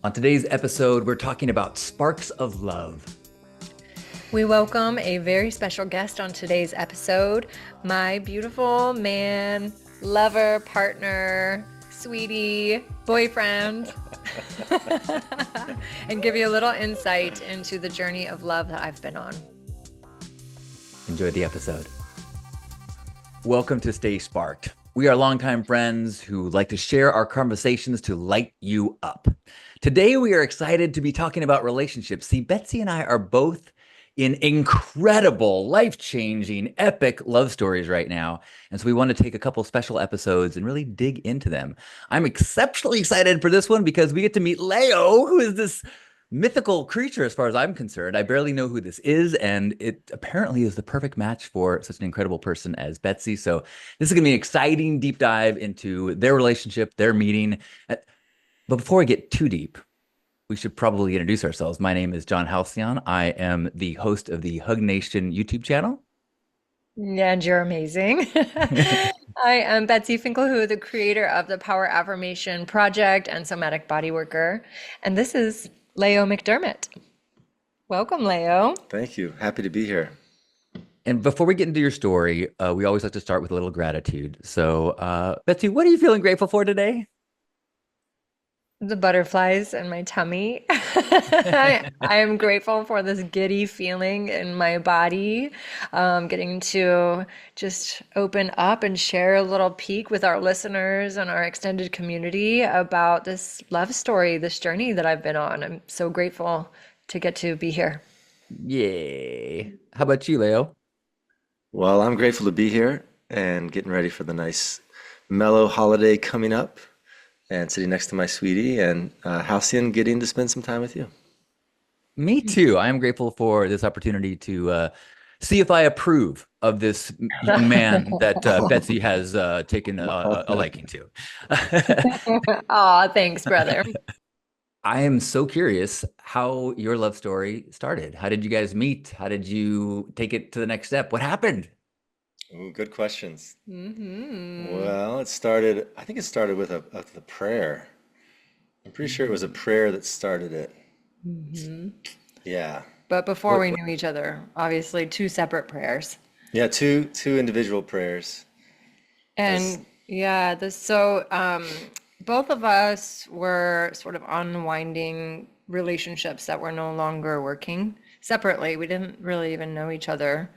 On today's episode, we're talking about sparks of love. We welcome a very special guest on today's episode, my beautiful man, lover, partner, sweetie, boyfriend, and give you a little insight into the journey of love that I've been on. Enjoy the episode. Welcome to Stay Sparked. We are longtime friends who like to share our conversations to light you up. Today, we are excited to be talking about relationships. See, Betsy and I are both in incredible, life-changing, epic love stories right now. And so we want to take a couple special episodes and really dig into them. I'm exceptionally excited for this one because we get to meet Laeo, who is this mythical creature as far as I'm concerned. I barely know who this is, and it apparently is the perfect match for such an incredible person as Betsy. So this is going to be an exciting deep dive into their relationship, their meeting. But before we get too deep, we should probably introduce ourselves. My name is John Halcyon. I am the host of the Hug Nation YouTube channel. And you're amazing. I am Betsy FINKLEHOO, the creator of the Power Affirmation Project and Somatic Body Worker. And this is Laeo McDermott. Welcome, Laeo. Thank you. Happy to be here. And before we get into your story, we always like to start with a little gratitude. So, Betsy, what are you feeling grateful for today? The butterflies in my tummy. I am grateful for this giddy feeling in my body, getting to just open up and share a little peek with our listeners and our extended community about this love story, this journey that I've been on. I'm so grateful to get to be here. Yay. How about you, Laeo? Well, I'm grateful to be here and getting ready for the nice mellow holiday coming up and sitting next to my sweetie and Halcyon getting to spend some time with you. Me too. I am grateful for this opportunity to see if I approve of this young man that Betsy has taken a liking to. Aw, thanks, brother. I am so curious how your love story started. How did you guys meet? How did you take it to the next step? What happened? Ooh, good questions. Hmm. Well, I think it started with a prayer. I'm pretty sure it was a prayer that started it. Hmm. Yeah. But before we knew each other, obviously two separate prayers. Yeah, two individual prayers. As And yeah, both of us were sort of unwinding relationships that were no longer working separately. We didn't really even know each other.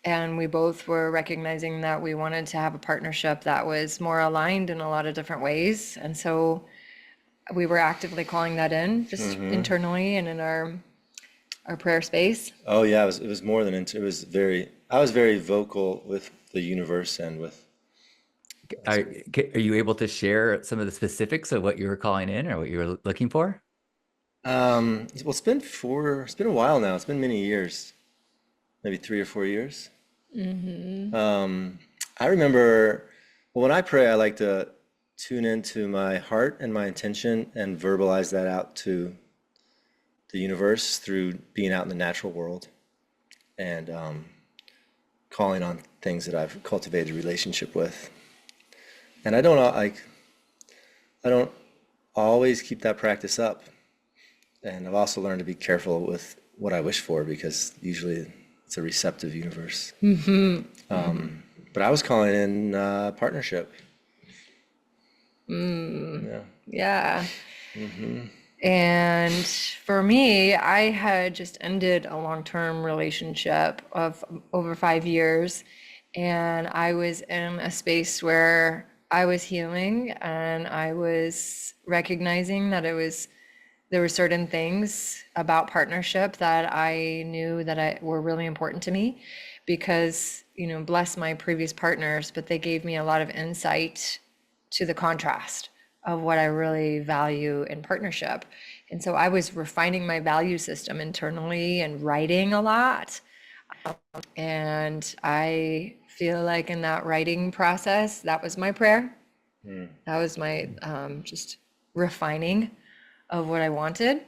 And we both were recognizing that we wanted to have a partnership that was more aligned in a lot of different ways. And so we were actively calling that in just internally and in our prayer space. Oh yeah, it was more than it was very I was very vocal with the universe and with Are, are you able to share some of the specifics of what you were calling in or what you were looking for? well, it's been a while now. It's been many years, maybe 3 or 4 years. Hmm. I remember, well, when I pray, I like to tune into my heart and my intention and verbalize that out to the universe through being out in the natural world and calling on things that I've cultivated a relationship with. And I don't always keep that practice up. And I've also learned to be careful with what I wish for because usually it's a receptive universe. Hmm. But I was calling in partnership. Mm. Yeah. Yeah. Hmm. And for me, I had just ended a long-term relationship of over 5 years, and I was in a space where I was healing and I was recognizing that there were certain things about partnership that I knew that were really important to me because, bless my previous partners, but they gave me a lot of insight to the contrast of what I really value in partnership. And so I was refining my value system internally and writing a lot. And I feel like in that writing process, that was my prayer. Mm. That was my just refining of what I wanted.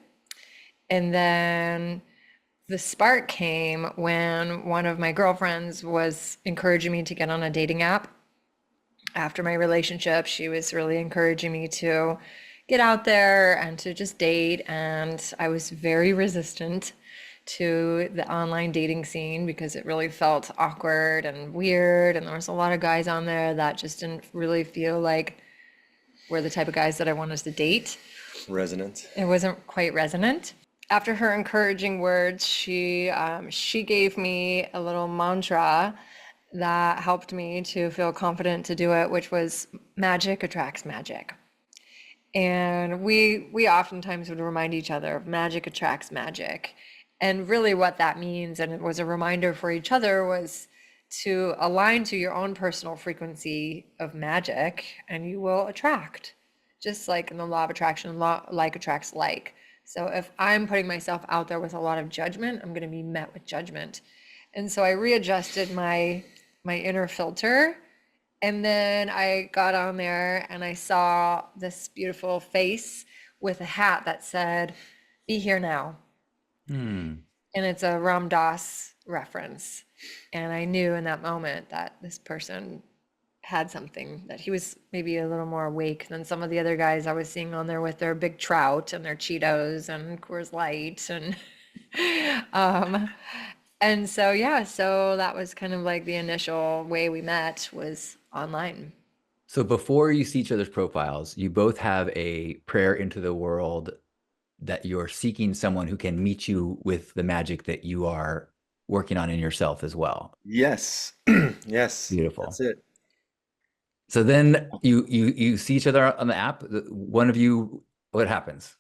And then the spark came when one of my girlfriends was encouraging me to get on a dating app. After my relationship, she was really encouraging me to get out there and to just date. And I was very resistant to the online dating scene because it really felt awkward and weird. And there was a lot of guys on there that just didn't really feel like were the type of guys that I wanted to date. Resonant. It wasn't quite resonant. After her encouraging words, she gave me a little mantra that helped me to feel confident to do it, which was magic attracts magic. And we oftentimes would remind each other of magic attracts magic. And really what that means, and it was a reminder for each other, was to align to your own personal frequency of magic and you will attract. Just like in the law of attraction, like attracts like. So if I'm putting myself out there with a lot of judgment, I'm going to be met with judgment. And so I readjusted my inner filter. And then I got on there and I saw this beautiful face with a hat that said, "Be here now." Hmm. And it's a Ram Dass reference. And I knew in that moment that this person had something, that he was maybe a little more awake than some of the other guys I was seeing on there with their big trout and their Cheetos and Coors Light and um and so yeah, so that was kind of like the initial way we met was online. So before you see each other's profiles, you both have a prayer into the world that you're seeking someone who can meet you with the magic that you are working on in yourself as well. Yes. Yes. That's Beautiful. it. So then you see each other on the app. One of you, what happens?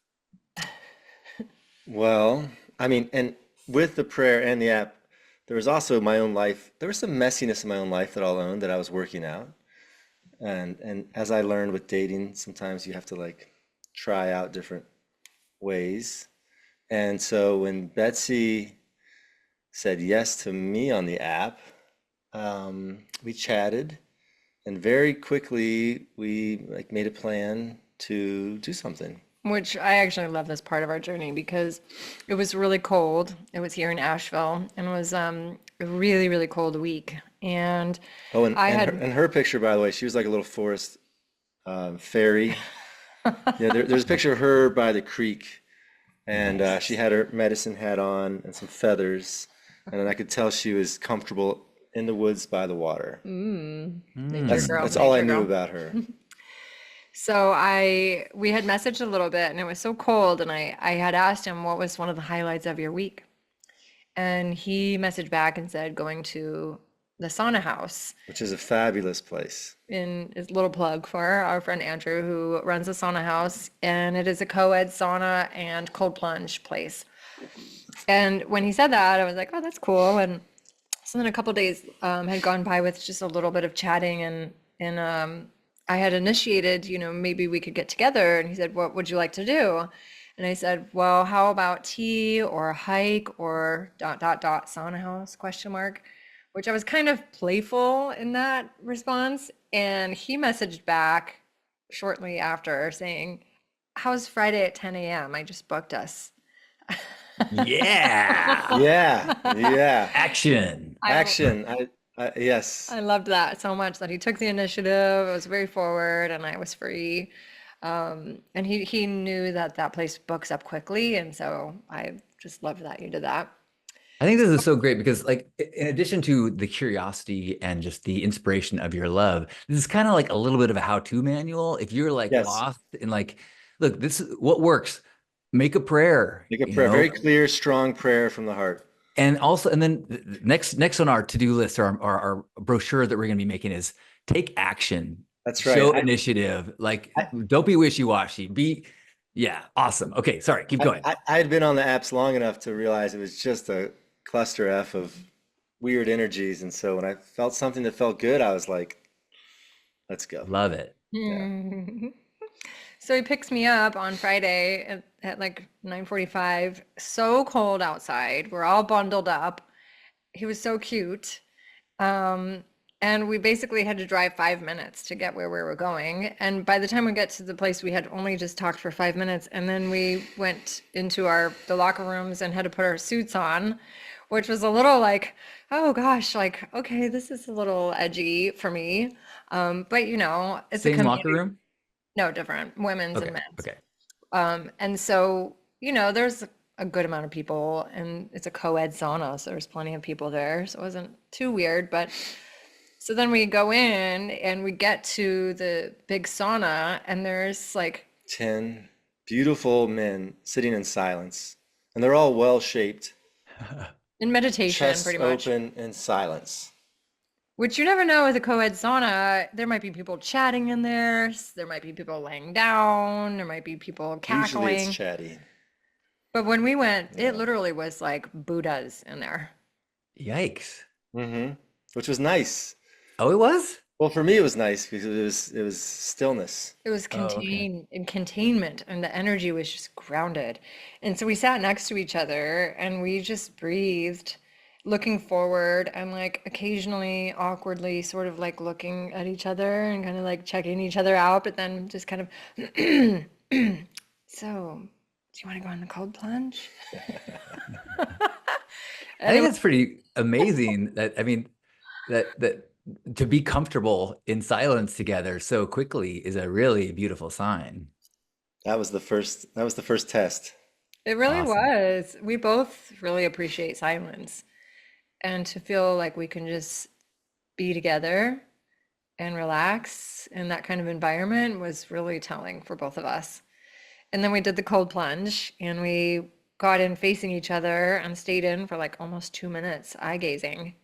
Well, I mean, and with the prayer and the app, there was also my own life. There was some messiness in my own life that I'll own that I was working out. And as I learned with dating, sometimes you have to like try out different ways. And so when Betsy said yes to me on the app, we chatted, and very quickly we like made a plan to do something. Which I actually love this part of our journey because it was really cold. It was here in Asheville and it was a really, really cold week. And Oh, and I and her, had, and her picture, by the way, she was like a little forest fairy. Yeah, there's a picture of her by the creek, and she Nice. had her medicine hat on and some feathers, and then I could tell she was comfortable in the woods by the water. nature That's Mm. girl, that's all I nature knew girl. about her. So we had messaged a little bit and it was so cold and I had asked him what was one of the highlights of your week. And he messaged back and said going to the sauna house. Which is a fabulous place. In his little plug for our friend Andrew, who runs a sauna house, and it is a co-ed sauna and cold plunge place. And when he said that, I was like, "Oh, that's cool." And so then a couple days had gone by with just a little bit of chatting, and I had initiated, maybe we could get together. And he said, "What would you like to do?" And I said, "Well, how about tea or a hike or dot dot dot sauna house question mark." Which I was kind of playful in that response. And he messaged back shortly after saying, "How's Friday at 10 a.m.? I just booked us." Yeah. Yeah, yeah. Action. I Action. Yes. I loved that so much that he took the initiative. It was very forward, and I was free. And he knew that that place books up quickly, and so I just loved that you did that. I think this is so great because, like, in addition to the curiosity and just the inspiration of your love, this is kind of like a little bit of a how-to manual. If you're like Yes. lost and like, look, this is what works. Make a prayer, Make a prayer, very clear, strong prayer from the heart. and also, and then next on our to-do list or our brochure that we're going to be making is take action, That's right. show initiative. Like, I, don't be wishy-washy. Yeah, awesome. Okay, sorry, keep going. I had been on the apps long enough to realize it was just a cluster F of weird energies. And so when I felt something that felt good, I was like, let's go. Love it. Yeah. So he picks me up on Friday at like 9:45. So cold outside. We're all bundled up. He was so cute. Um, and we basically had to drive 5 minutes to get where we were going. And by the time we got to the place, we had only just talked for 5 minutes. And then we went into the locker rooms and had to put our suits on, which was a little like, oh gosh, like, okay, this is a little edgy for me. But it's a Same locker community. room? No, different, women's and Okay. men's. Okay. And so, there's a good amount of people, and it's a co-ed sauna, so there's plenty of people there. So it wasn't too weird. But so then we go in and we get to the big sauna, and there's like 10 beautiful men sitting in silence, and they're all well shaped, in meditation, chests pretty much. open in silence. Which you never know with a co-ed sauna. There might be people chatting in there. There might be people laying down. There might be people Usually it's cackling. chatty. But when we went, it Yeah. literally was like Buddhas in there. Yikes. Mm-hmm. Which was nice. Oh, it was? Well, for me, it was nice because it was stillness. It was Oh, okay. contained in containment, and the energy was just grounded. And so we sat next to each other and we just breathed, looking forward and like occasionally awkwardly sort of like looking at each other and kind of like checking each other out, but then just kind of, so do you want to go on the cold plunge? I And it think was, that's pretty amazing that, I mean, that to be comfortable in silence together so quickly is a really beautiful sign. That was the first test. it really Awesome. was. We both really appreciate silence, and to feel like we can just be together and relax in that kind of environment was really telling for both of us. And then we did the cold plunge and we got in facing each other and stayed in for like almost 2 minutes, eye gazing,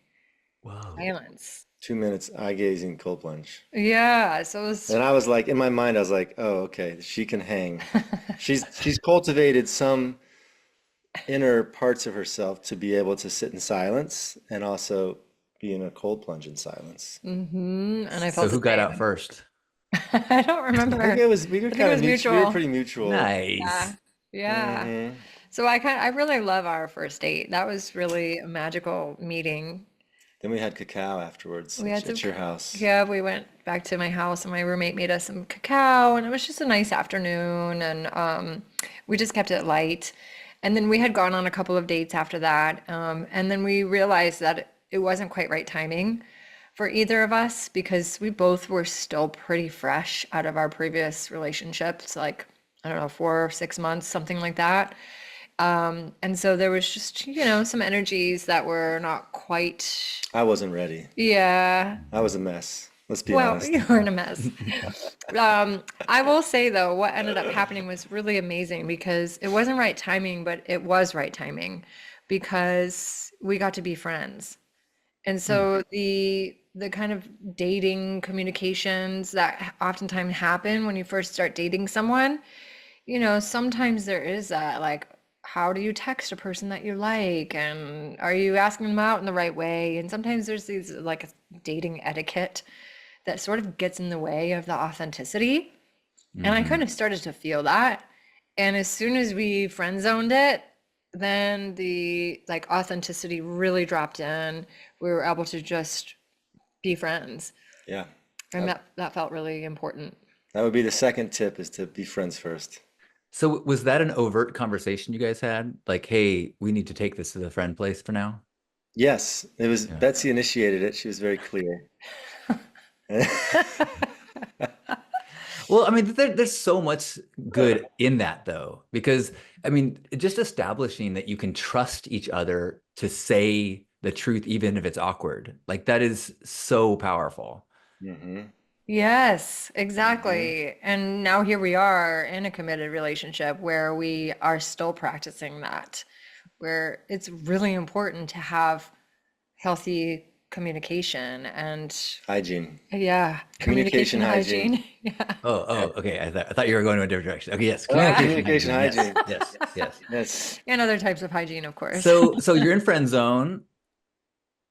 Whoa. silence. 2 minutes eye gazing cold plunge. Yeah, so it was, And I was like, in my mind, I was like, oh, okay, she can hang. She's cultivated some inner parts of herself to be able to sit in silence and also be in a cold plunge in silence. and I So felt the who got out same. first? I don't I think remember. we were I think it kind of was mutual. We were mutual. pretty mutual. Yeah. Nice. Yeah. Hmm. So I really love our first date. That was really a magical meeting. Then we had cacao afterwards We had some, at your house. yeah, we went back to my house and my roommate made us some cacao and it was just a nice afternoon and we just kept it light. And then we had gone on a couple of dates after that. And then we realized that it wasn't quite right timing for either of us because we both were still pretty fresh out of our previous relationships, like, I don't know, 4 or 6 months, something like that. And so there was just, some energies that were not quite, I wasn't ready. yeah. I was a mess. Let's be Well, honest. you were in a mess. I will say though, what ended up happening was really amazing because it wasn't right timing, but it was right timing because we got to be friends. And Hmm. so the kind of dating communications that oftentimes happen when you first start dating someone, sometimes there is that like, how do you text a person that you like? And are you asking them out in the right way? And sometimes there's these like dating etiquette that sort of gets in the way of the authenticity. And I Hmm. kind of started to feel that. And as soon as we friend zoned it, then the like authenticity really dropped in. We were able to just be friends. Yeah. And That, that felt really important. that would be the second tip is to be friends first. So was that an overt conversation you guys had? Like, hey, we need to take this to the friend place for now? Yes, it was Yeah. Betsy initiated it. She was very clear. Well, I mean, there's so much good in that, though, because I mean, just establishing that you can trust each other to say the truth, even if it's awkward, like that is so powerful. Hmm. Yes, Hmm. exactly. And now here we are in a committed relationship where we are still practicing that, where it's really important to have healthy communication and Hygiene. yeah, Communication communication hygiene. hygiene. Yeah. Oh, okay. I thought you were going in a different direction. Okay, yes, communication Communication hygiene. Yes, hygiene. yes, yes. Yes. And other types of hygiene, of course. So you're in friend zone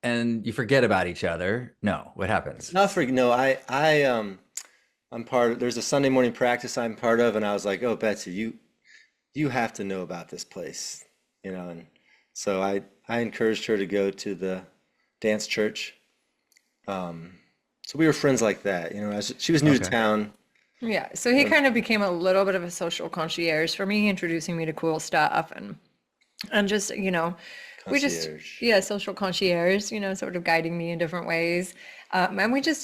and you forget about each other. No, what happens? Not for no, I'm part of, there's a Sunday morning practice I'm part of, and I was like, oh, Betsy, you have to know about this place, and so I encouraged her to go to the dance church. So we were friends like that, as she was new to Okay. town. Yeah. So he kind of became a little bit of a social concierge for me, introducing me to cool stuff and just, we just, Concierge. yeah, social concierge, sort of guiding me in different ways. And we just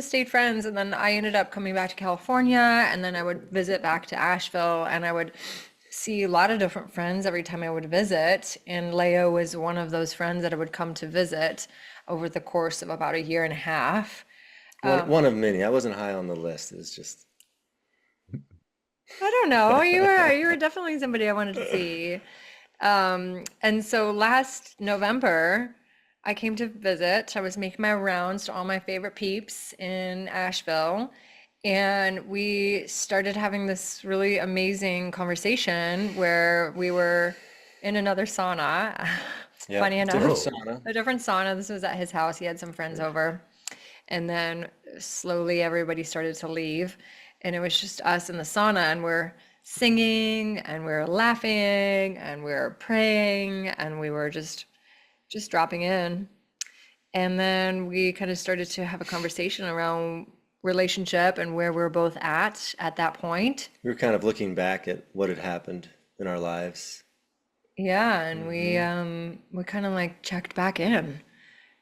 stayed friends. And then I ended up coming back to California, and then I would visit back to Asheville, and I would see a lot of different friends every time I would visit. And Laeo was one of those friends that I would come to visit over the course of about a year and a half. One of many. I wasn't high on the list. It was just I don't know. You were definitely somebody I wanted to see. And so last November, I came to visit. I was making my rounds to all my favorite peeps in Asheville, and we started having this really amazing conversation where we were in another sauna. yeah, Funny different enough, Whoa. sauna. a different sauna. This was at his house. He had some friends over. And then slowly everybody started to leave. And it was just us in the sauna, and we're singing and we're laughing and we're praying and we were just dropping in. And then we kind of started to have a conversation around relationship and where we're both at that point. We were kind of looking back at what had happened in our lives. Yeah, and we kind of like checked back in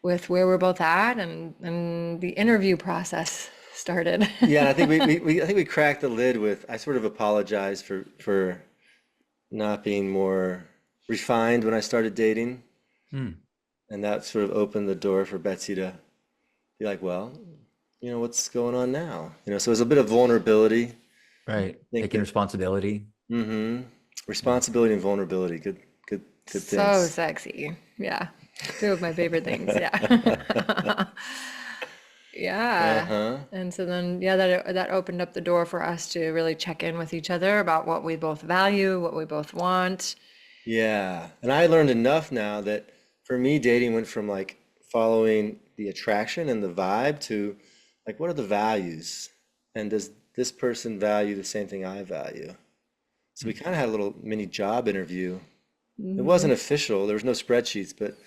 with where we're both at, and the interview process started. Yeah, and I think I think we cracked the lid with I sort of apologized for not being more refined when I started dating, Hmm. and that sort of opened the door for Betsy to be like, well, what's going on now? So it was a bit of vulnerability. I Right. think Taking that responsibility. Yeah. responsibility and vulnerability, good So things. sexy. Yeah. Two of my favorite things. Yeah. Yeah. Uh-huh. And so then, yeah, that opened up the door for us to really check in with each other about what we both value, what we both want. Yeah. And I learned enough now that for me, dating went from like following the attraction and the vibe to like, what are the values? And does this person value the same thing I value? So we kind of had a little mini job interview. It wasn't official, there was no spreadsheets, but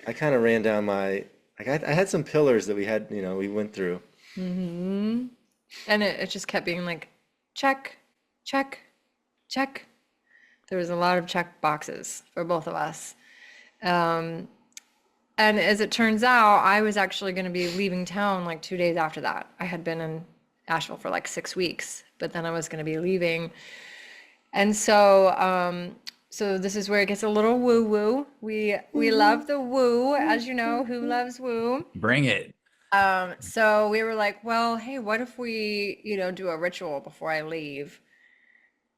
I kind of ran down like I had some pillars that we had, we went through. Hmm. And it just kept being like, check, check, check. There was a lot of check boxes for both of us. Um, and as it turns out, I was actually going to be leaving town like 2 days after that. I had been in Asheville for like 6 weeks, but then I was going to be leaving. And so this is where it gets a little woo woo. We love the woo, as you know, who loves woo. Bring it. So we were like, well, hey, what if we, do a ritual before I leave?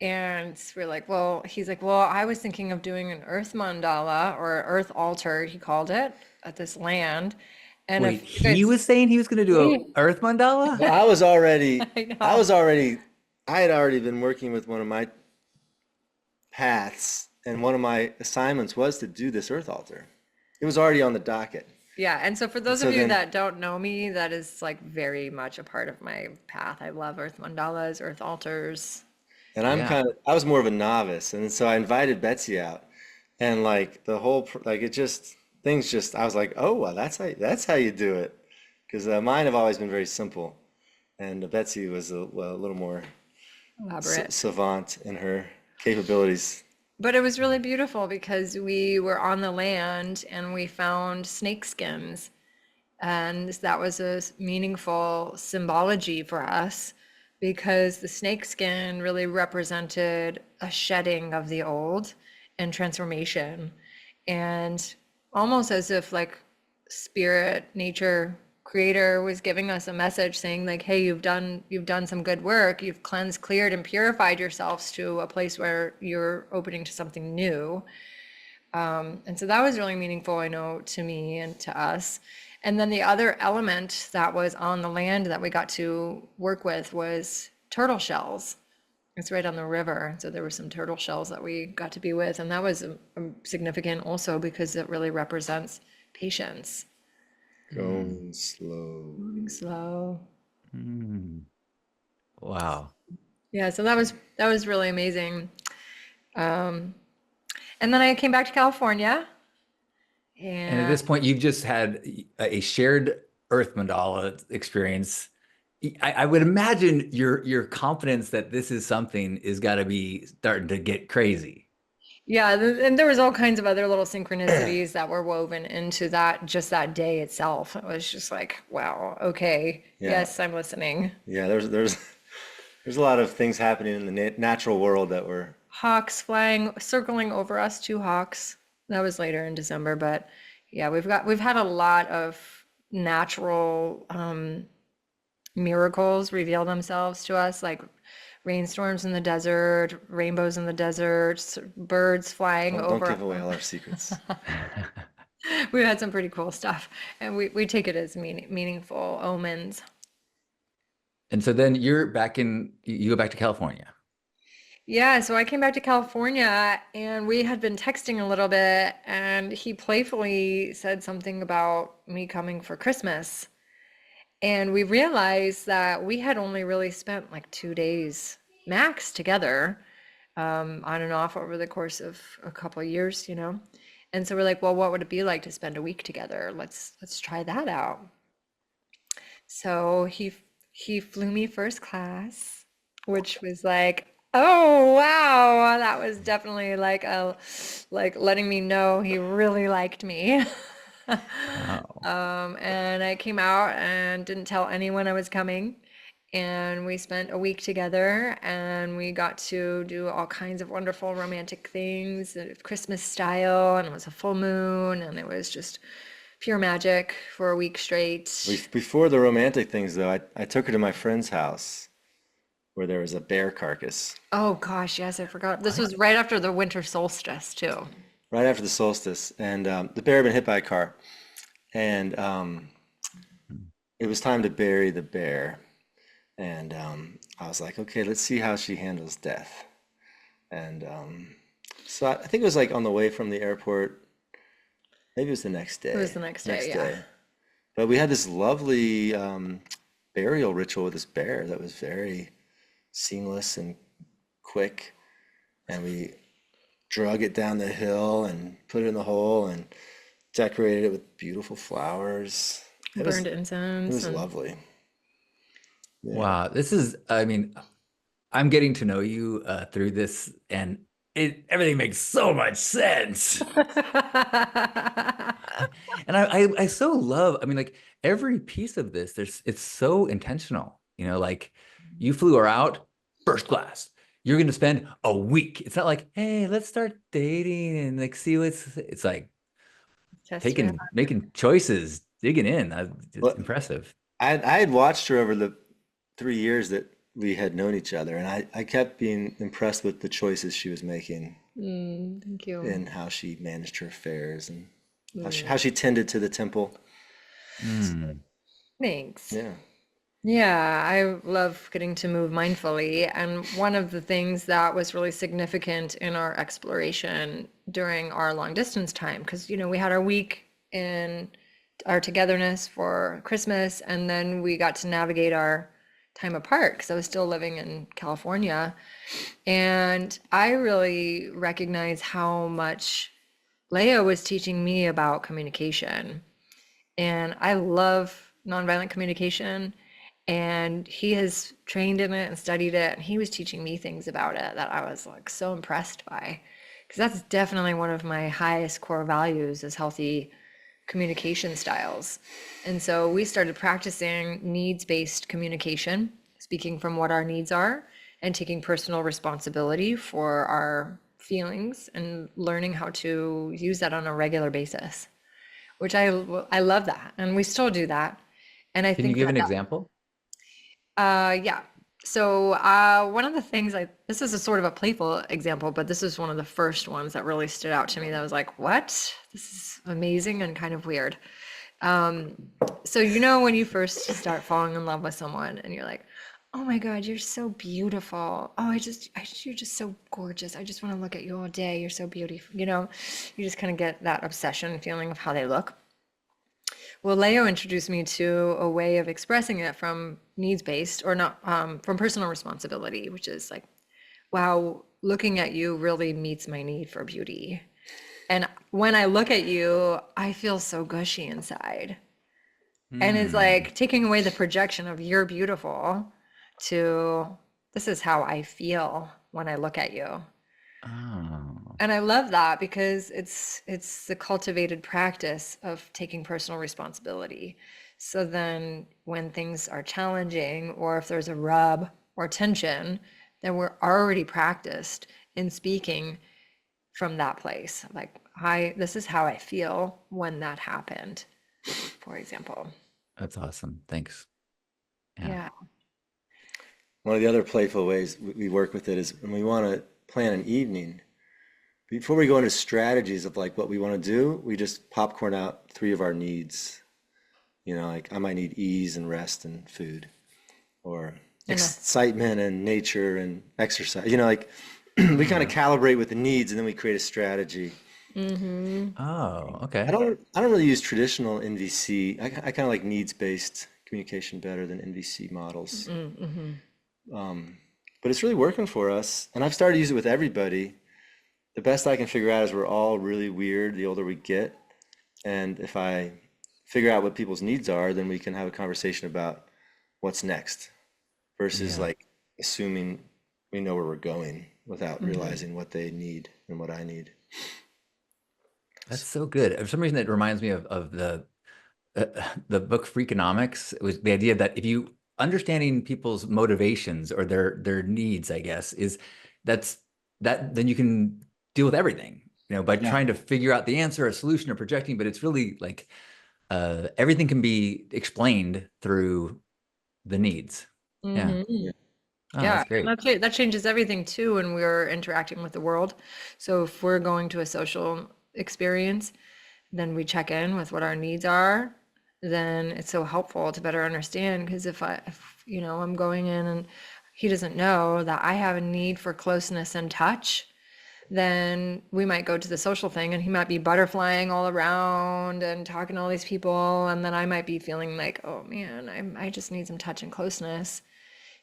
And we're like, well, he's like, well, I was thinking of doing an earth mandala or earth altar, he called it, at this land. And Wait, if you he guys, was saying he was going to do yeah, a Earth Mandala? Well, I I know. was already, I had already been working with one of my paths, and one of my assignments was to do this earth altar. It was already on the docket. Yeah, and so for And those of so you then, that don't know me, that is like very much a part of my path. I love earth mandalas, earth altars. and Yeah. I was more of a novice. And so I invited Betsy out, and like the whole, like it just, things just, I was like, oh, well, that's how you do it. Because mine have always been very simple. And Betsy was well, a little more Elaborate. savant in her capabilities. But it was really beautiful because we were on the land and we found snake skins. And that was a meaningful symbology for us because the snake skin really represented a shedding of the old and transformation. And almost as if like spirit, nature, creator was giving us a message saying like, hey, you've done some good work. You've cleansed, cleared, and purified yourselves to a place where you're opening to something new. And so that was really meaningful, I know, to me and to us. And then the other element that was on the land that we got to work with was turtle shells. It's right on the river. So there were some turtle shells that we got to be with. And that was significant also because it really represents patience, Mm. Going slow. moving slow. Mm. Wow. Yeah, so that was really amazing. Um, and then I came back to California And at and this point, you've just had a shared Earth Mandala experience. I would imagine your confidence that this is something is got to be starting to get crazy. Yeah, and there was all kinds of other little synchronicities that were woven into that, just that day itself. It was just like, wow, okay, Yeah. yes, I'm listening. Yeah, there's a lot of things happening in the natural world that were. Hawks flying, circling over us, two hawks. That was later in December, but yeah, we've had a lot of natural miracles reveal themselves to us, like rainstorms in the desert, rainbows in the desert, birds flying Don't over. give away all our secrets. We've had some pretty cool stuff, and we take it as meaningful omens. And so then you go back to California. Yeah, so I came back to California and we had been texting a little bit, and he playfully said something about me coming for Christmas. And we realized that we had only really spent like 2 days max together, on and off over the course of a couple of years, you know. And so we're like, well, what would it be like to spend a week together? Let's try that out. So he flew me first class, which was like, oh wow, that was definitely like a like letting me know he really liked me. Wow. And I came out and didn't tell anyone I was coming. And we spent a week together and we got to do all kinds of wonderful romantic things, Christmas style, and it was a full moon, and it was just pure magic for a week straight. Before the romantic things, though, I took her to my friend's house where there was a bear carcass Oh gosh, yes, I forgot. This What? was right after the winter solstice too. right after the solstice, and the bear had been hit by a car, and it was time to bury the bear. And I was like, okay, let's see how she handles death. And so I think it was like on the way from the airport. Maybe it was the next It was day. the next day, Next yeah. day. But we had this lovely burial ritual with this bear that was very seamless and quick. And we drug it down the hill and put it in the hole and decorated it with beautiful flowers. Burned It incense was and lovely. Yeah. Wow. I mean, I'm getting to know you through this, and everything makes so much sense. And I so love, I mean, like every piece of this, it's so intentional. Like you flew her out first class. You're going to spend a week. It's not like, hey, let's start dating and like see what's. It's like test your. making choices, digging in. It's Well, impressive. I had watched her over the 3 years that we had known each other, and I kept being impressed with the choices she was making Thank you. and how she managed her affairs and Mm, how she tended to the temple. Mm. Thanks. Yeah. Yeah, I love getting to move mindfully. And one of the things that was really significant in our exploration during our long distance time, because, we had our week in our togetherness for Christmas, and then we got to navigate our time apart because I was still living in California. And I really recognize how much Laeo was teaching me about communication. And I love nonviolent communication. And he has trained in it and studied it. And he was teaching me things about it that I was like so impressed by. Because that's definitely one of my highest core values is healthy communication styles. And so we started practicing needs-based communication, speaking from what our needs are and taking personal responsibility for our feelings and learning how to use that on a regular basis, which I love that. And we still do that. And I Can you think give that, an example? yeah. So one of the things this is a sort of a playful example, but this is one of the first ones that really stood out to me that was like, what? This is amazing and kind of weird. So when you first start falling in love with someone and you're like, oh my God, you're so beautiful. Oh, you're just so gorgeous. I just want to look at you all day. You're so beautiful. You just kind of get that obsession feeling of how they look. Well, Leo introduced me to a way of expressing it from needs-based or not, from personal responsibility, which is like, wow, looking at you really meets my need for beauty. And when I look at you, I feel so gushy inside. And it's Hmm. like taking away the projection of you're beautiful to this is how I feel when I look at you. Oh. And I love that because it's the cultivated practice of taking personal responsibility. So then when things are challenging or if there's a rub or tension, then we're already practiced in speaking from that place. Like, hi, this is how I feel when that happened, for example. That's awesome. Thanks. Yeah. Yeah. One of the other playful ways we work with it is when we want to plan an evening, before we go into strategies of like what we want to do, we just popcorn out three of our needs. Like I might need ease and rest and food, or And excitement and nature and exercise. Like we kind of calibrate with the needs and then we create a strategy. Oh, I okay. don't really use traditional NVC. I kind of like needs-based communication better than NVC models. But it's really working for us. And I've started to use it with everybody. The best I can figure out is we're all really weird the older we get. And if I figure out what people's needs are, then we can have a conversation about what's next versus Yeah. like assuming we know where we're going without realizing what they need and what I need. That's so good. For some reason, it reminds me of uh, the book Freakonomics. It was the idea that if you understanding people's motivations or their needs, I guess, is that's that then you can deal with everything, by Yeah. trying to figure out the answer, a solution, or projecting. But it's really like everything can be explained through the needs. Yeah. mm-hmm. Oh, Yeah, that's great. and that changes everything too when we're interacting with the world. So if we're going to a social experience, then we check in with what our needs are. Then it's so helpful to better understand because if I'm going in and he doesn't know that I have a need for closeness and touch, then we might go to the social thing and he might be butterflying all around and talking to all these people, and then I might be feeling like, oh man, I just need some touch and closeness.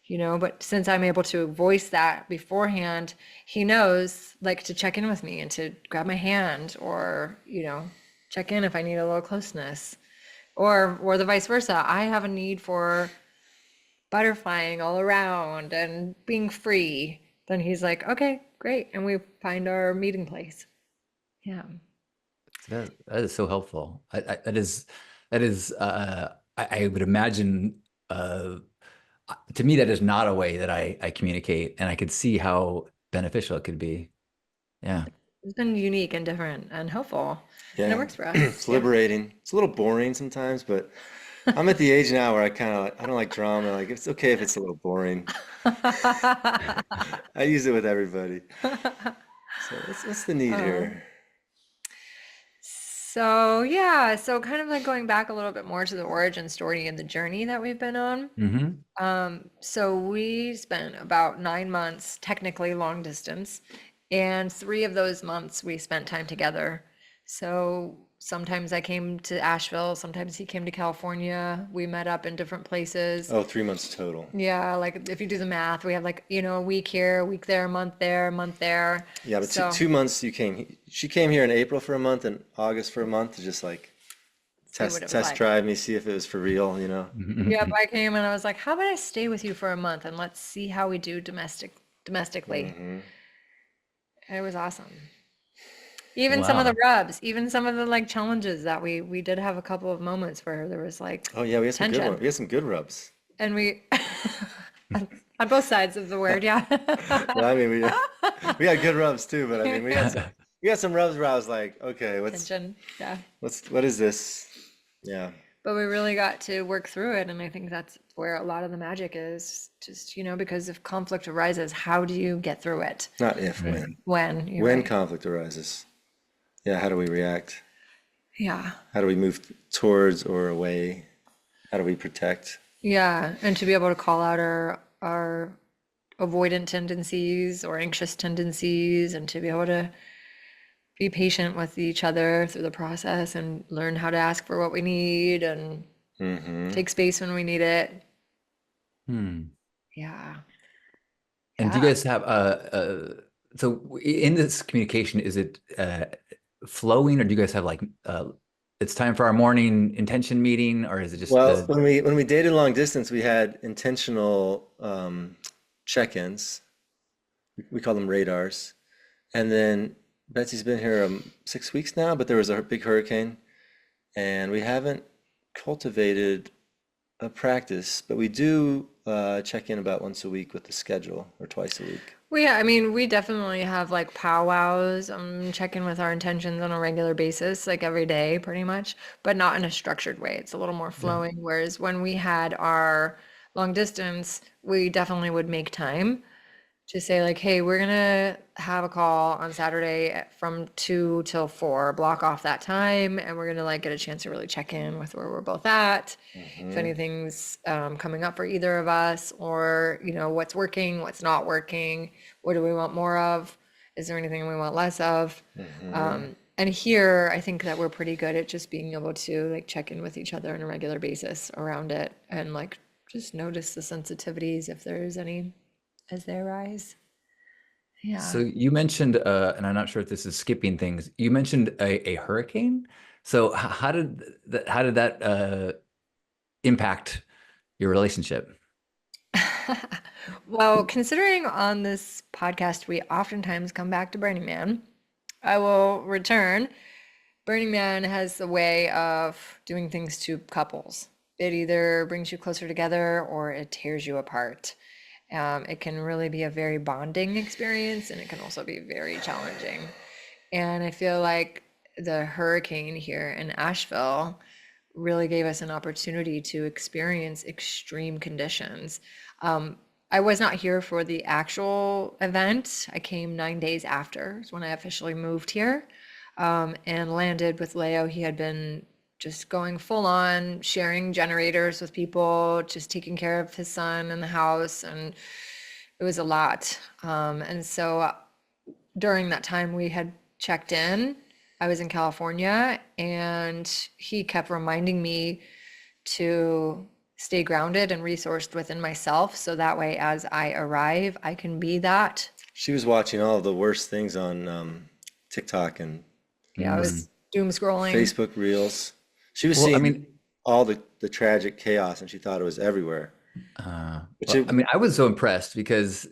But since I'm able to voice that beforehand, he knows like to check in with me and to grab my hand or, check in if I need a little closeness or the vice versa. I have a need for butterflying all around and being free. Then he's like, okay, great. And we find our meeting place. Yeah. That is so helpful. That is I would imagine to me that is not a way that I communicate, and I could see how beneficial it could be. Yeah. It's been unique and different and helpful. And it Yeah. works for us. It's Yeah. liberating. It's a little boring sometimes, but I'm at the age now where I don't like drama. Like it's okay if it's a little boring. I use it with everybody. So what's the need here? So yeah, so kind of like going back a little bit more to the origin story and the journey that we've been on. Hmm. So we spent about 9 months, technically long distance, and 3 of those months we spent time together. So sometimes I came to Asheville, sometimes he came to California. We met up in different places. Oh, 3 months total. Yeah, like if you do the math, we have like, a week here, a week there, a month there, a month there. Yeah, but So 2 months she came here in April for a month and August for a month to just like see what it was test like. drive me, see if it was for real. Yep, I came and I was like, how about I stay with you for a month and let's see how we do domestically. And it was awesome. Even some of the Wow. rubs, even some of the like challenges that we did have a couple of moments where there was like Oh yeah, we had some good tension. ones. We had some good rubs. And we on both sides of the word, yeah. Well, I mean, we had good rubs too, but I mean, we had some rubs where I was like, okay, Tension, yeah. what is this? Yeah, But we really got to work through it, and I think that's where a lot of the magic is. Just, because if conflict arises, how do you get through it? not if, Right. When, you're when right. conflict arises. Yeah, how do we react? Yeah. How do we move towards or away? How do we protect? Yeah, and to be able to call out our avoidant tendencies or anxious tendencies, and to be able to be patient with each other through the process and learn how to ask for what we need and take space when we need it. Hmm. Yeah. And do you Yeah. guys have so in this communication, is it flowing, or do you guys have like it's time for our morning intention meeting, or is it just Well, the when we dated long distance, we had intentional check-ins. We call them radars. And then Betsy's been here 6 weeks now, but there was a big hurricane, and we haven't cultivated a practice, but we do check in about once a week with the schedule, or twice a week. I mean, we definitely have like powwows, check in with our intentions on a regular basis, like every day, pretty much, but not in a structured way. It's a little more Yeah. flowing. Whereas when we had our long distance, we definitely would make time to say like, hey, we're gonna have a call on Saturday from 2 till 4, block off that time, and we're gonna like get a chance to really check in with where we're both at, if Hmm. anything's coming up for either of us, or what's working, what's not working, what do we want more of, is there anything we want less of? Hmm. And here, I think that we're pretty good at just being able to like check in with each other on a regular basis around it, and like just notice the sensitivities if there's any as they arise. So Yeah. you mentioned, and I'm not sure if this is skipping things. You mentioned a hurricane. So how did that impact your relationship? Well, considering on this podcast we oftentimes come back to Burning Man, I will return. Burning Man has a way of doing things to couples. It either brings you closer together or it tears you apart. It can really be a very bonding experience, and it can also be very challenging. And I feel like the hurricane here in Asheville really gave us an opportunity to experience extreme conditions. Um, I was not here for the actual event. I came 9 days after is when I officially moved here, and landed with Laeo. He had been just going full on, sharing generators with people, just taking care of his son in the house, and it was a lot. And so during that time we had checked in. I was in California, and he kept reminding me to stay grounded and resourced within myself. So that way, as I arrive, I can be that. She was watching all of the worst things on TikTok and Yeah, I Mm. was doom scrolling. Facebook Reels. She was Well, I seeing mean, all the tragic chaos, and she thought it was everywhere. Which well, it, I mean, I was so impressed because,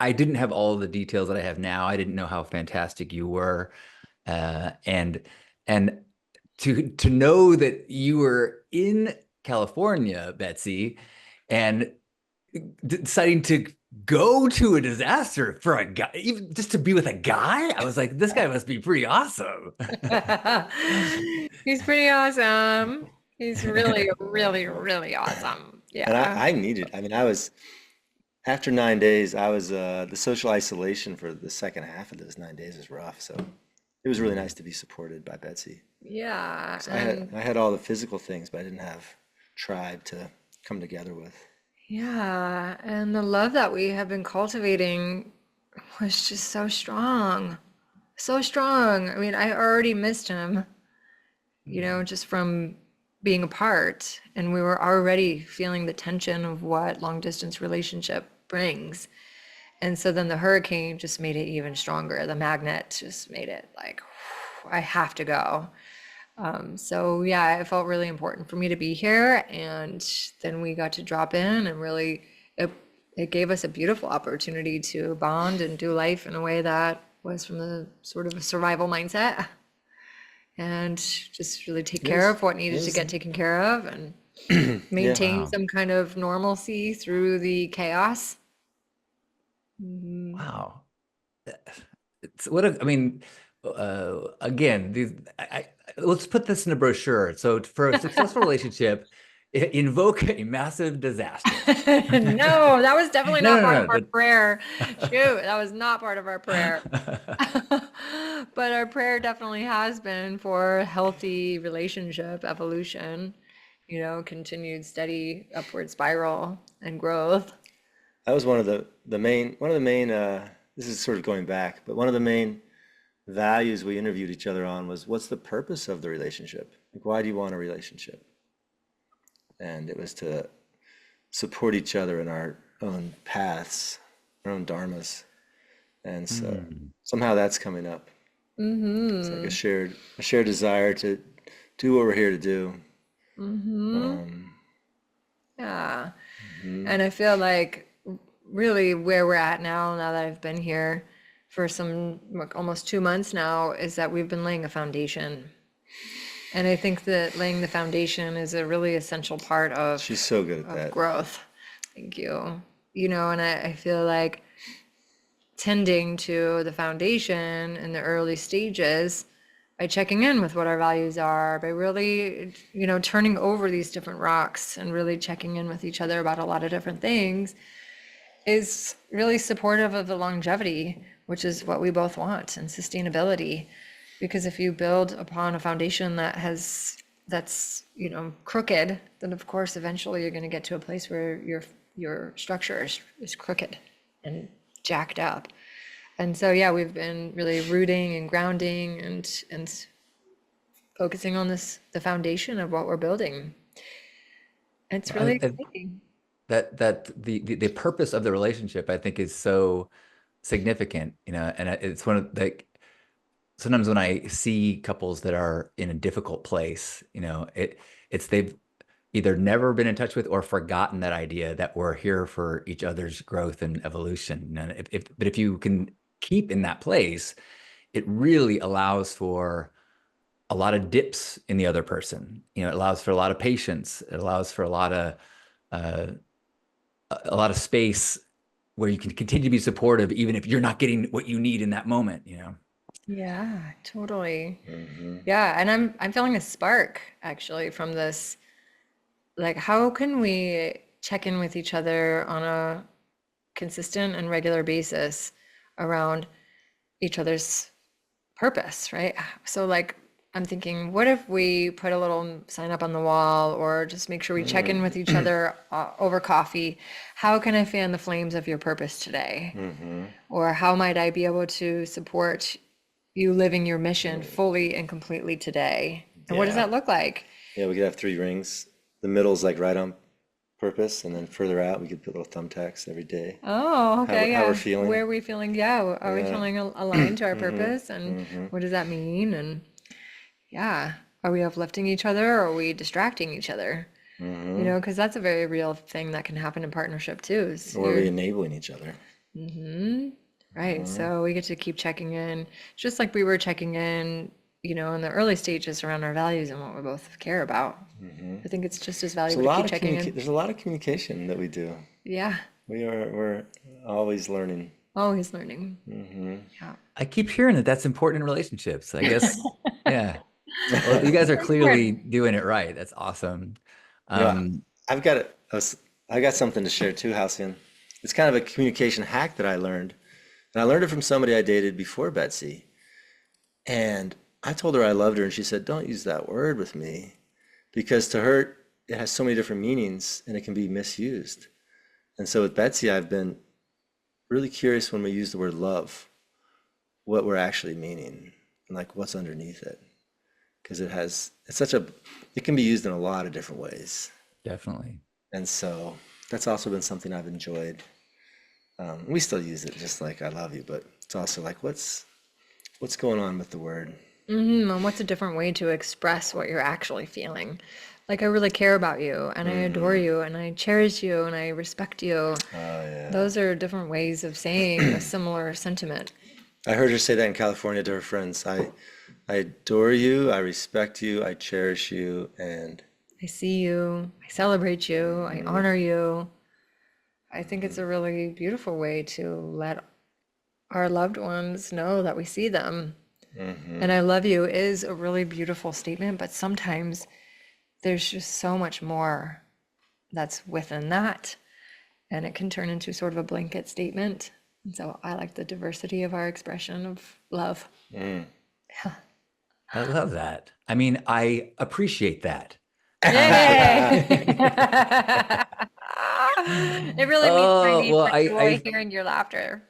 I didn't have all the details that I have now. I didn't know how fantastic you were, and and to know that you were in California, Betsy, and deciding to go to a disaster for a guy, even just to be with a guy, I was like, this guy must be pretty awesome. He's pretty awesome. He's really, really, really awesome. and Yeah. I needed. I mean, I was after 9 days. I was the social isolation for the second half of those 9 days was rough. So it was really nice to be supported by Betsy. Yeah. 'Cause And I had all the physical things, but I didn't have tribe to come together with. yeah. And the love that we have been cultivating was just so strong. So strong. I mean, I already missed him, just from being apart. And we were already feeling the tension of what long distance relationship brings. And so then the hurricane just made it even stronger. The magnet just made it like, I have to go. So yeah, it felt really important for me to be here. And then we got to drop in, and really, it, it gave us a beautiful opportunity to bond and do life in a way that was from the sort of a survival mindset, and just really take It care was, of what it needed to was, get taken care of, and yeah. maintain Wow. some kind of normalcy through the chaos. Wow. It's what I mean, again, let's put this in a brochure. So for a successful relationship, invoke a massive disaster. No, that was definitely No, not no, part of no, our no. prayer. Shoot, that was not part of our prayer. But our prayer definitely has been for healthy relationship evolution, continued steady upward spiral and growth. That was one of the main. This is sort of going back, but one of the main values we interviewed each other on was what's the purpose of the relationship? Like, why do you want a relationship? And it was to support each other in our own paths, our own dharmas. And so Hmm. somehow that's coming up. It's like a Mm-hmm. shared desire to do what we're here to do. Mm-hmm. Um, Yeah. mhm. And I feel like really where we're at now that I've been here for some like almost 2 months now is that we've been laying a foundation. And I think that laying the foundation is a really essential part She's so good at of that. growth. Thank you. You know, and I feel like tending to the foundation in the early stages by checking in with what our values are, by really, you know, turning over these different rocks and really checking in with each other about a lot of different things is really supportive of the longevity, which is what we both want, and sustainability. Because if you build upon a foundation that's, you know, crooked, then of course eventually you're going to get to a place where your structure is crooked and jacked up. And so yeah, we've been really rooting and grounding and focusing on the foundation of what we're building. It's really I, exciting. that the purpose of the relationship, I think, is so significant, you know, and it's one of like sometimes when I see couples that are in a difficult place, you know, it's they've either never been in touch with or forgotten that idea that we're here for each other's growth and evolution. And but if you can keep in that place, it really allows for a lot of dips in the other person. You know, it allows for a lot of patience. It allows for uh, a lot of space where you can continue to be supportive, even if you're not getting what you need in that moment, you know? Yeah, totally. Hmm. Yeah, and I'm feeling a spark actually from this. Like, how can we check in with each other on a consistent and regular basis around each other's purpose, right? So like I'm thinking, what if we put a little sign up on the wall or just make sure we check in with each other over coffee? How can I fan the flames of your purpose today? Hmm. Or how might I be able to support you living your mission fully and completely today? And what does Yeah. that look like? Yeah, we could have 3 rings. The middle's like right on purpose, and then further out, we could put little thumbtacks every day. Oh, okay, How we're yeah. feeling. Where are we feeling? Yeah, are we Yeah. feeling aligned to our Hmm. purpose? And Hmm. what does that mean? And yeah, are we uplifting each other or are we distracting each other? You Hmm. know, because that's a very real thing that can happen in partnership too. Is Or are you're we enabling each other? right. So we get to keep checking in, just like we were checking in, you know, in the early stages around our values and what we both care about. I think it's just as There's a valuable to lot keep of checking in. there's a lot of communication that we do. Yeah, We're always learning. always learning. Hmm. Yeah. I keep hearing that that's important in relationships. I guess, yeah. Well, you guys are For sure. clearly doing it right. That's awesome. You know, Um, I've got I got something to share too, Halcyon. It's kind of a communication hack that I learned. And I learned it from somebody I dated before Betsy. And I told her I loved her, and she said, "Don't use that word with me." Because to her, it has so many different meanings and it can be misused. And so with Betsy, I've been really curious when we use the word love, what we're actually meaning and like what's underneath it. Because it can be used in a lot of different ways. Definitely. And so that's also been something I've enjoyed. We still use it just like I love you, but it's also like what's going on with the word? And what's a different way to express what you're actually feeling? Like, I really care about you and I adore you and I cherish you and I respect you. Oh yeah. Those are different ways of saying a similar sentiment. I heard her say that in California to her friends. I adore you, I respect you, I cherish you, and I see you, I celebrate you, I honor you. I think it's a really beautiful way to let our loved ones know that we see them. And I love you is a really beautiful statement, but sometimes there's just so much more that's within that. And it can turn into sort of a blanket statement. And so I like the diversity of our expression of love. I love that. I mean, I appreciate that. Yay! It really meets my Oh, need well, for joy hearing your laughter.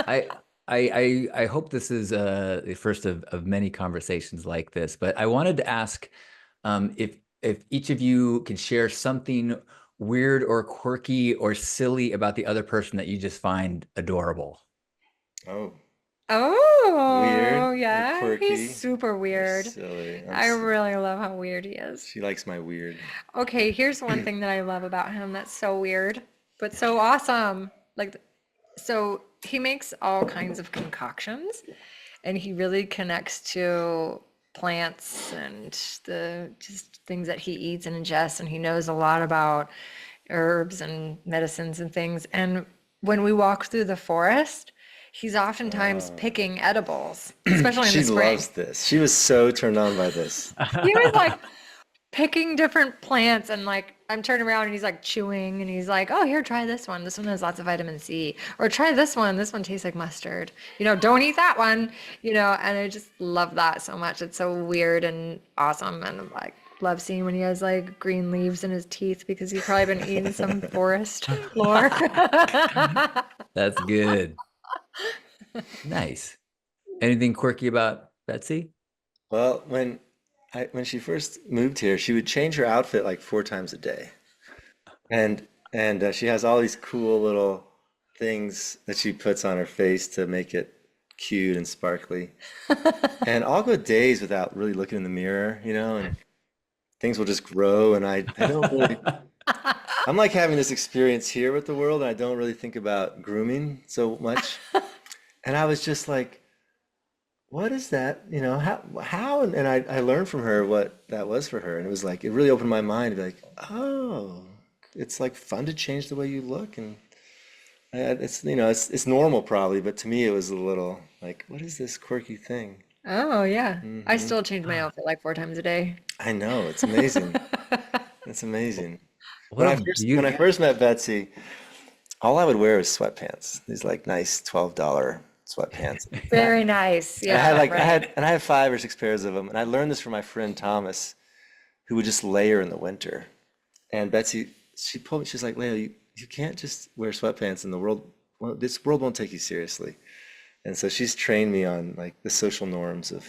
I, I hope this is the first of many conversations like this, but I wanted to ask if each of you can share something weird or quirky or silly about the other person that you just find adorable. oh, Oh, weird or yeah, he's quirky super or weird. silly. I really love how weird he is. She likes my weird. Okay, here's one thing that I love about him that's so weird, but so awesome. Like, so he makes all kinds of concoctions, and he really connects to plants and the just things that he eats and ingests, and he knows a lot about herbs and medicines and things. And when we walk through the forest, he's oftentimes picking edibles, especially in the She spring. loves this. She was so turned on by this. He was like picking different plants, and like I'm turning around and he's like chewing, and he's like, "Oh, here, try this one. This one has lots of vitamin C." Or try this one. This one tastes like mustard. Don't eat that one. And I just love that so much. It's so weird and awesome, and I'm like love seeing when he has like green leaves in his teeth because he's probably been eating some forest floor. That's good. Nice. Anything quirky about Betsy? Well, when she first moved here, she would change her outfit like 4 times a day, and she has all these cool little things that she puts on her face to make it cute and sparkly. And I'll go days without really looking in the mirror, and things will just grow, and I don't really. I'm like having this experience here with the world, and I don't really think about grooming so much. And I was just like, what is that? How? And I learned from her what that was for her. And it was like, it really opened my mind to be like, oh, it's like fun to change the way you look. And it's normal probably, but to me it was a little like, what is this quirky thing? Oh yeah, I still change my outfit like 4 times a day. I know, it's amazing. It's amazing. What When a I first when I beauty. first met Betsy, all I would wear was sweatpants. These like nice $12 sweatpants. Very nice. And I had Yeah, like right. I had 5 or 6 pairs of them, and I learned this from my friend Thomas, who would just layer in the winter. And Betsy, she told me, she's like, Leo, you can't just wear sweatpants in the world. Well, this world won't take you seriously. And so she's trained me on like the social norms of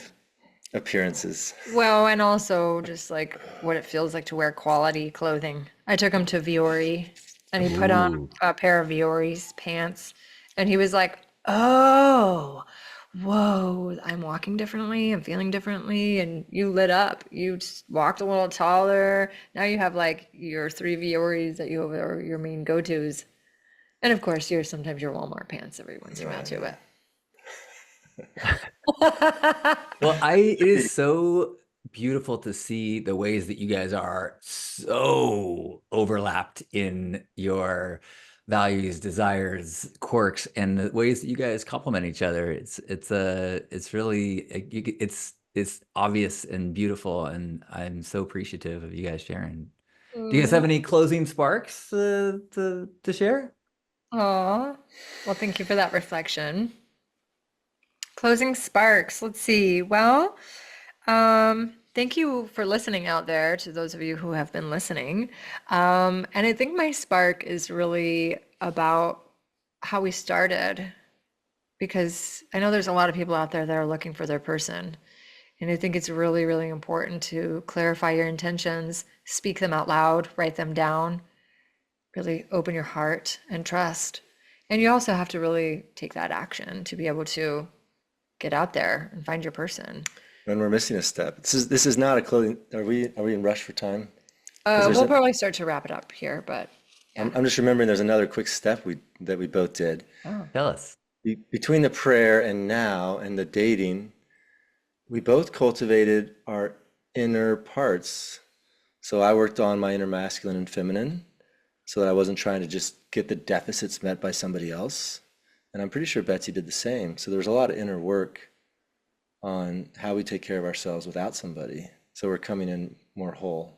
appearances. Well, and also just like what it feels like to wear quality clothing. I took him to Viore, and he put on Ooh. a pair of Viore's pants, and he was like, "Oh, whoa, I'm walking differently, I'm feeling differently." And you lit up. You just walked a little taller. Now you have like your three Viores that you are your main go-tos. And of course, sometimes your Walmart pants every once in a while too, Right. but Well, it is so beautiful to see the ways that you guys are so overlapped in your values, desires, quirks, and the ways that you guys complement each other. It's really it's obvious and beautiful, and I'm so appreciative of you guys sharing. Do you guys have mm. any closing sparks to share? Aw. Well, thank you for that reflection. Closing sparks. Let's see. Well, thank you for listening out there to those of you who have been listening. And I think my spark is really about how we started, because I know there's a lot of people out there that are looking for their person. And I think it's really, really important to clarify your intentions, speak them out loud, write them down, really open your heart and trust. And you also have to really take that action to be able to get out there and find your person. And we're missing a step. This is not a clothing. Are we in rush for time? Because We'll probably start to wrap it up here, but yeah. I'm just remembering there's another quick step we both did. Oh. Tell us. Between the prayer and now and the dating, we both cultivated our inner parts. So I worked on my inner masculine and feminine so that I wasn't trying to just get the deficits met by somebody else. And I'm pretty sure Betsy did the same. So there's a lot of inner work on how we take care of ourselves without somebody. So we're coming in more whole.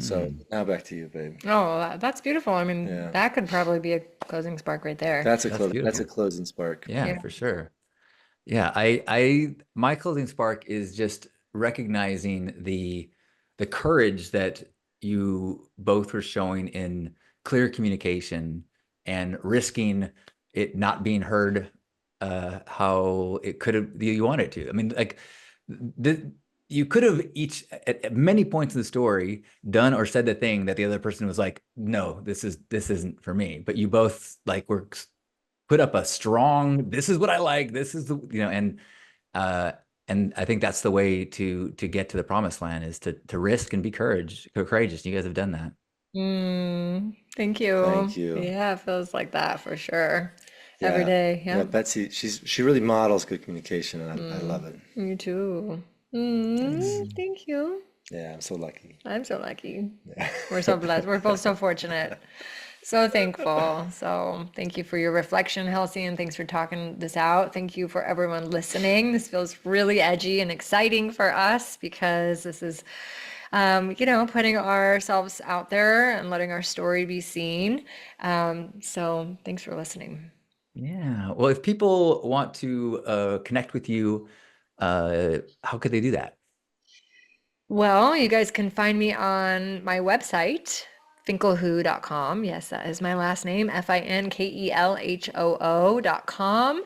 So now back to you, babe. Oh, that's beautiful. I mean, Yeah. that could probably be a closing spark right there. That's That's that's a beautiful. closing spark. Yeah, Yeah. for sure. Yeah, my closing spark is just recognizing the courage that you both were showing in clear communication and risking it not being heard how it could have you wanted to. I mean, like you could have each at many points in the story done or said the thing that the other person was like, no, this isn't for me. But you both like were put up a strong, this is what I like, this is uh and I think that's the way to get to the promised land, is to risk and be courageous. You guys have done that. Thank you. Thank you. Yeah, it feels like that for sure. every Yeah. day. Yeah, Yeah. Betsy, she really models good communication, and I love it. You too. Thanks. Thank you. Yeah, I'm so lucky. I'm so lucky. Yeah. We're so blessed. We're both so fortunate. So thankful. So thank you for your reflection, Halcyon. Thanks for talking this out. Thank you for everyone listening. This feels really edgy and exciting for us because this is, putting ourselves out there and letting our story be seen. So thanks for listening. Yeah. Well, if people want to connect with you, how could they do that? Well, you guys can find me on my website, finklehoo.com. Yes, that is my last name, FINKELHOO.com.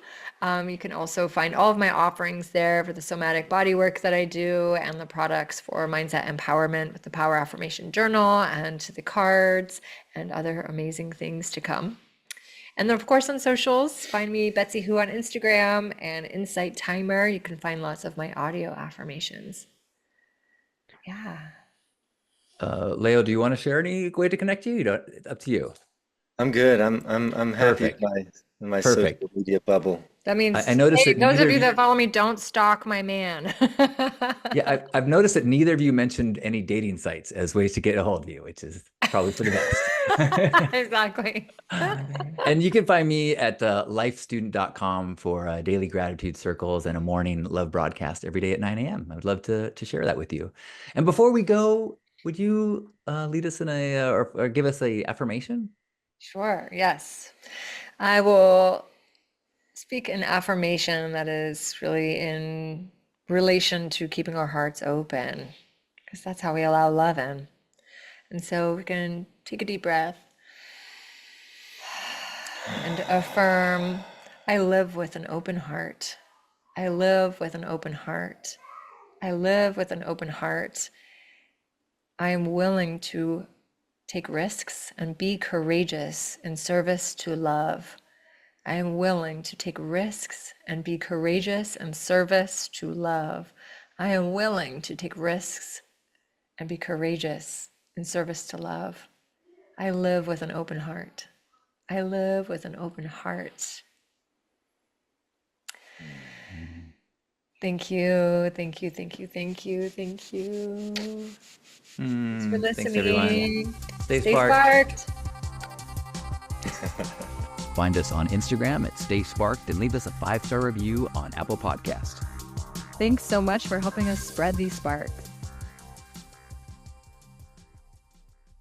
You can also find all of my offerings there for the somatic body work that I do and the products for mindset empowerment with the Power Affirmation Journal and the cards and other amazing things to come. And then, of course, on socials, find me Betsy Who on Instagram and Insight Timer. You can find lots of my audio affirmations. Yeah. Laeo, do you want to share any way to connect you? You don't, it's up to you. I'm good. I'm happy Perfect. in my Perfect. social media bubble. That I means, noticed hey, that those neither of of you that you, follow me, don't stalk my man. yeah, I've noticed that neither of you mentioned any dating sites as ways to get a hold of you, which is probably for the best. Exactly. And you can find me at lifestudent.com for daily gratitude circles and a morning love broadcast every day at 9 a.m. I would love to share that with you. And before we go, would you lead us in or give us a affirmation? Sure. Yes. I will speak an affirmation that is really in relation to keeping our hearts open, because that's how we allow love in. And so we can take a deep breath and affirm, I live with an open heart. I live with an open heart. I live with an open heart. I am willing to take risks and be courageous in service to love. I am willing to take risks and be courageous in service to love. I am willing to take risks and be courageous in service to love. I live with an open heart. I live with an open heart. Thank you. Thank you. Thank you. Thank you. Thank you. Thanks for Thanks, everyone. listening. Stay Stay sparked. sparked. Find us on Instagram at Stay Sparked and leave us a 5-star review on Apple Podcast. Thanks so much for helping us spread these sparks.